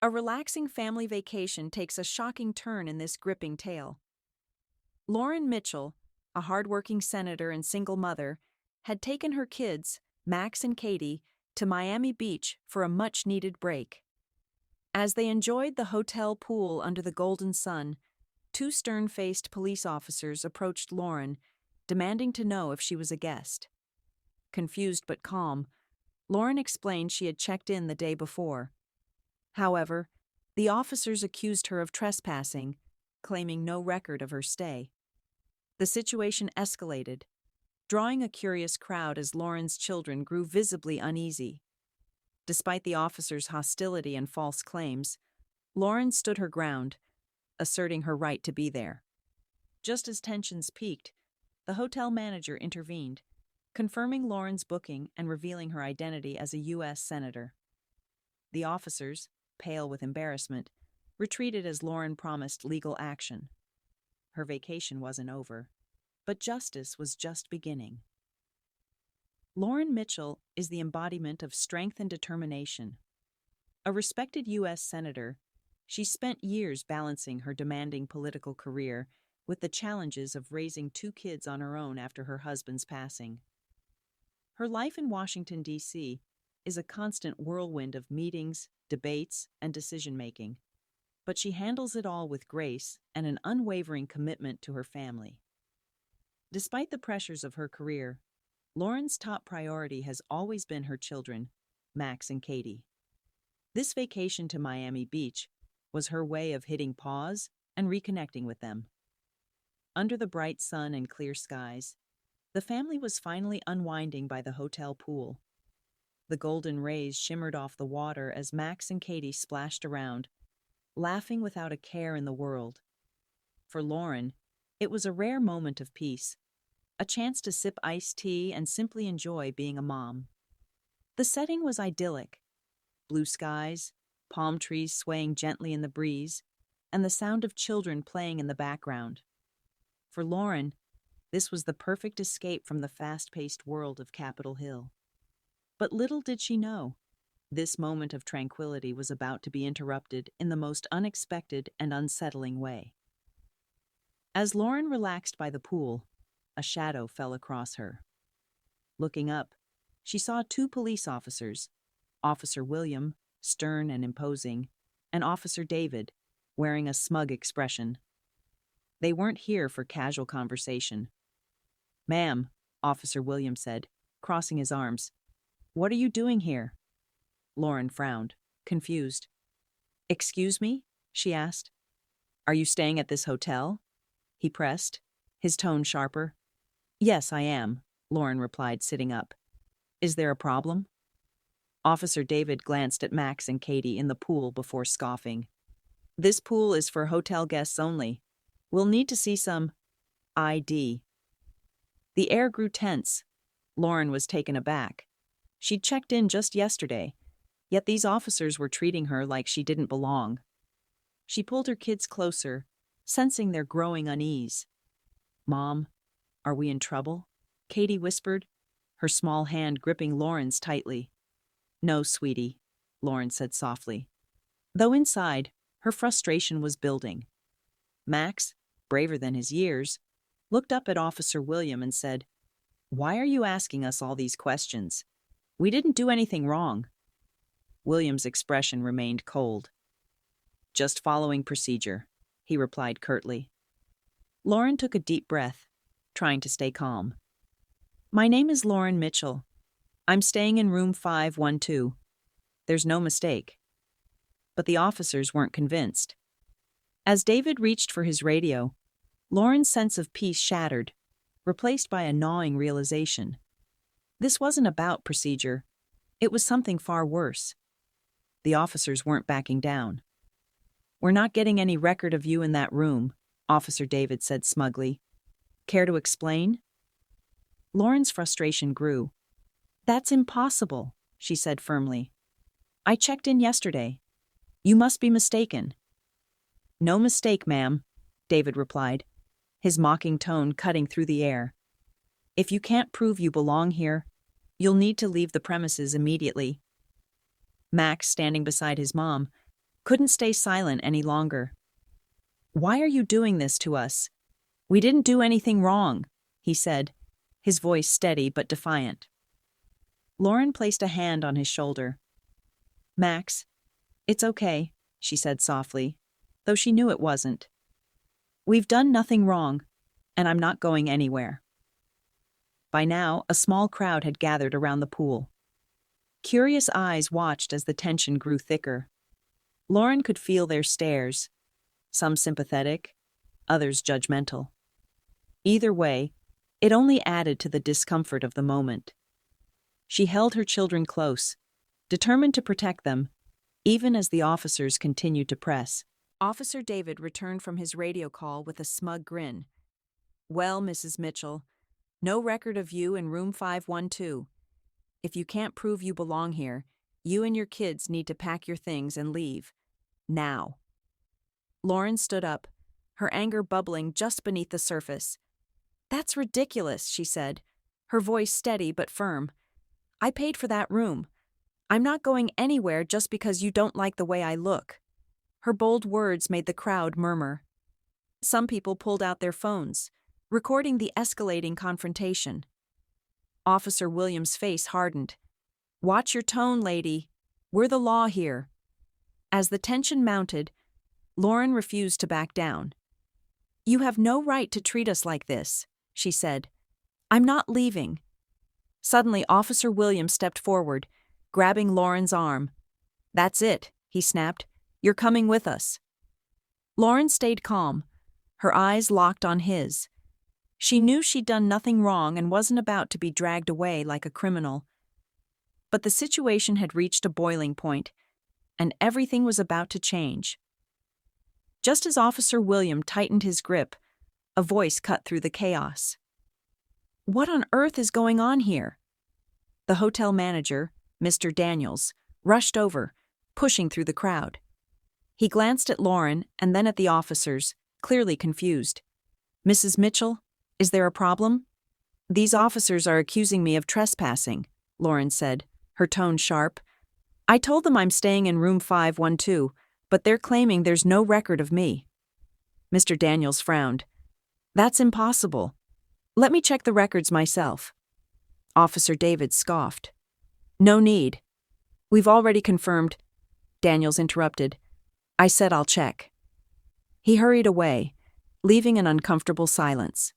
A relaxing family vacation takes a shocking turn in this gripping tale. Lauren Mitchell, a hardworking senator and single mother, had taken her kids, Max and Katie, to Miami Beach for a much-needed break. As they enjoyed the hotel pool under the golden sun, two stern-faced police officers approached Lauren, demanding to know if she was a guest. Confused but calm, Lauren explained she had checked in the day before. However, the officers accused her of trespassing, claiming no record of her stay. The situation escalated, drawing a curious crowd as Lauren's children grew visibly uneasy. Despite the officers' hostility and false claims, Lauren stood her ground, asserting her right to be there. Just as tensions peaked, the hotel manager intervened, confirming Lauren's booking and revealing her identity as a U.S. senator. The officers, pale with embarrassment, retreated as Lauren promised legal action. Her vacation wasn't over, but justice was just beginning. Lauren Mitchell is the embodiment of strength and determination. A respected U.S. senator, she spent years balancing her demanding political career with the challenges of raising two kids on her own after her husband's passing. Her life in Washington, D.C. is a constant whirlwind of meetings, debates, and decision-making, but she handles it all with grace and an unwavering commitment to her family. Despite the pressures of her career, Lauren's top priority has always been her children, Max and Katie. This vacation to Miami Beach was her way of hitting pause and reconnecting with them. Under the bright sun and clear skies, the family was finally unwinding by the hotel pool. The golden rays shimmered off the water as Max and Katie splashed around, laughing without a care in the world. For Lauren, it was a rare moment of peace, a chance to sip iced tea and simply enjoy being a mom. The setting was idyllic. Blue skies, palm trees swaying gently in the breeze, and the sound of children playing in the background. For Lauren, this was the perfect escape from the fast-paced world of Capitol Hill. But little did she know, this moment of tranquility was about to be interrupted in the most unexpected and unsettling way. As Lauren relaxed by the pool, a shadow fell across her. Looking up, she saw two police officers, Officer William, stern and imposing, and Officer David, wearing a smug expression. They weren't here for casual conversation. "Ma'am," Officer William said, crossing his arms, "what are you doing here?" Lauren frowned, confused. "Excuse me?" she asked. "Are you staying at this hotel?" he pressed, his tone sharper. "Yes, I am," Lauren replied, sitting up. "Is there a problem?" Officer David glanced at Max and Katie in the pool before scoffing. "This pool is for hotel guests only. We'll need to see some ID." The air grew tense. Lauren was taken aback. She'd checked in just yesterday, yet these officers were treating her like she didn't belong. She pulled her kids closer, sensing their growing unease. "Mom, are we in trouble?" Katie whispered, her small hand gripping Lauren's tightly. "No, sweetie," Lauren said softly. Though inside, her frustration was building. Max, braver than his years, looked up at Officer William and said, "Why are you asking us all these questions? We didn't do anything wrong." William's expression remained cold. "Just following procedure," he replied curtly. Lauren took a deep breath, trying to stay calm. "My name is Lauren Mitchell. I'm staying in room 512. There's no mistake." But the officers weren't convinced. As David reached for his radio, Lauren's sense of peace shattered, replaced by a gnawing realization. This wasn't about procedure. It was something far worse. The officers weren't backing down. "We're not getting any record of you in that room," Officer David said smugly. "Care to explain?" Lauren's frustration grew. "That's impossible," she said firmly. "I checked in yesterday. You must be mistaken." "No mistake, ma'am," David replied, his mocking tone cutting through the air. "If you can't prove you belong here, you'll need to leave the premises immediately." Max, standing beside his mom, couldn't stay silent any longer. "Why are you doing this to us? We didn't do anything wrong," he said, his voice steady but defiant. Lauren placed a hand on his shoulder. "Max, it's okay," she said softly, though she knew it wasn't. "We've done nothing wrong, and I'm not going anywhere." By now, a small crowd had gathered around the pool. Curious eyes watched as the tension grew thicker. Lauren could feel their stares, some sympathetic, others judgmental. Either way, it only added to the discomfort of the moment. She held her children close, determined to protect them, even as the officers continued to press. Officer David returned from his radio call with a smug grin. "Well, Mrs. Mitchell, no record of you in room 512. If you can't prove you belong here, you and your kids need to pack your things and leave. Now." Lauren stood up, her anger bubbling just beneath the surface. "That's ridiculous," she said, her voice steady but firm. "I paid for that room. I'm not going anywhere just because you don't like the way I look." Her bold words made the crowd murmur. Some people pulled out their phones, recording the escalating confrontation. Officer Williams' face hardened. "Watch your tone, lady. We're the law here." As the tension mounted, Lauren refused to back down. "You have no right to treat us like this," she said. "I'm not leaving." Suddenly, Officer Williams stepped forward, grabbing Lauren's arm. "That's it," he snapped. "You're coming with us." Lauren stayed calm, her eyes locked on his. She knew she'd done nothing wrong and wasn't about to be dragged away like a criminal. But the situation had reached a boiling point, and everything was about to change. Just as Officer William tightened his grip, a voice cut through the chaos. "What on earth is going on here?" The hotel manager, Mr. Daniels, rushed over, pushing through the crowd. He glanced at Lauren and then at the officers, clearly confused. "Mrs. Mitchell, is there a problem?" "These officers are accusing me of trespassing," Lauren said, her tone sharp. "I told them I'm staying in room 512, but they're claiming there's no record of me." Mr. Daniels frowned. "That's impossible. Let me check the records myself." Officer David scoffed. "No need. We've already confirmed." Daniels interrupted. "I said I'll check." He hurried away, leaving an uncomfortable silence.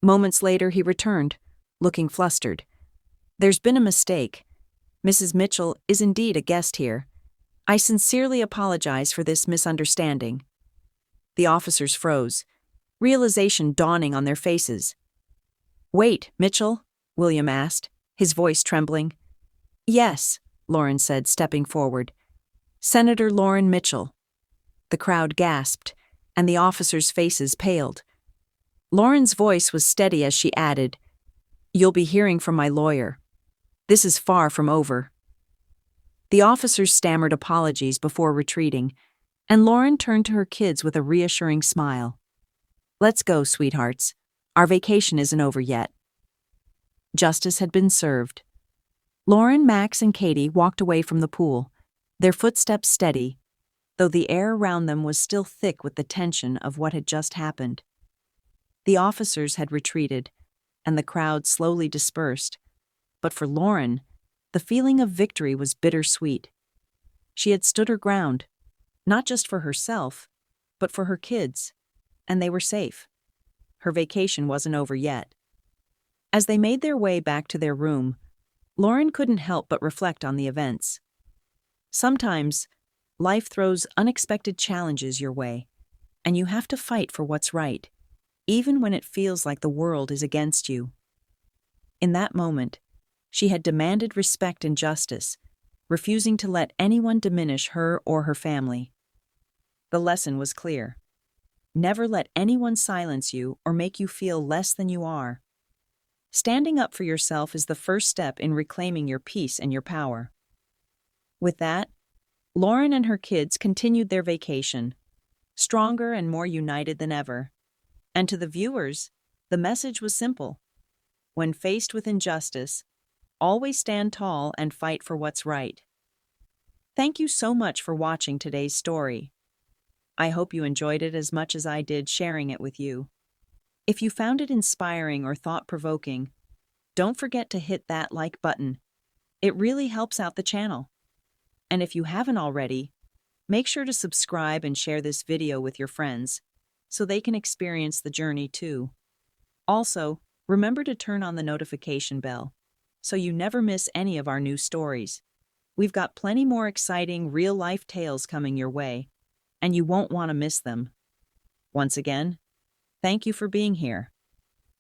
Moments later, he returned, looking flustered. "There's been a mistake. Mrs. Mitchell is indeed a guest here. I sincerely apologize for this misunderstanding." The officers froze, realization dawning on their faces. "Wait, Mitchell?" William asked, his voice trembling. "Yes," Lauren said, stepping forward. "Senator Lauren Mitchell." The crowd gasped, and the officers' faces paled. Lauren's voice was steady as she added, "You'll be hearing from my lawyer. This is far from over." The officers stammered apologies before retreating, and Lauren turned to her kids with a reassuring smile. "Let's go, sweethearts. Our vacation isn't over yet." Justice had been served. Lauren, Max, and Katie walked away from the pool, their footsteps steady, though the air around them was still thick with the tension of what had just happened. The officers had retreated, and the crowd slowly dispersed, but for Lauren, the feeling of victory was bittersweet. She had stood her ground, not just for herself, but for her kids, and they were safe. Her vacation wasn't over yet. As they made their way back to their room, Lauren couldn't help but reflect on the events. Sometimes, life throws unexpected challenges your way, and you have to fight for what's right, even when it feels like the world is against you. In that moment, she had demanded respect and justice, refusing to let anyone diminish her or her family. The lesson was clear. Never let anyone silence you or make you feel less than you are. Standing up for yourself is the first step in reclaiming your peace and your power. With that, Lauren and her kids continued their vacation, stronger and more united than ever. And to the viewers, the message was simple. When faced with injustice, always stand tall and fight for what's right. Thank you so much for watching today's story. I hope you enjoyed it as much as I did sharing it with you. If you found it inspiring or thought-provoking, don't forget to hit that like button. It really helps out the channel. And if you haven't already, make sure to subscribe and share this video with your friends so they can experience the journey too. Also, remember to turn on the notification bell so you never miss any of our new stories. We've got plenty more exciting real-life tales coming your way, and you won't want to miss them. Once again, thank you for being here.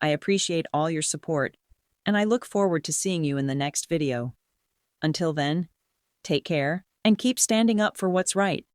I appreciate all your support, and I look forward to seeing you in the next video. Until then, take care and keep standing up for what's right.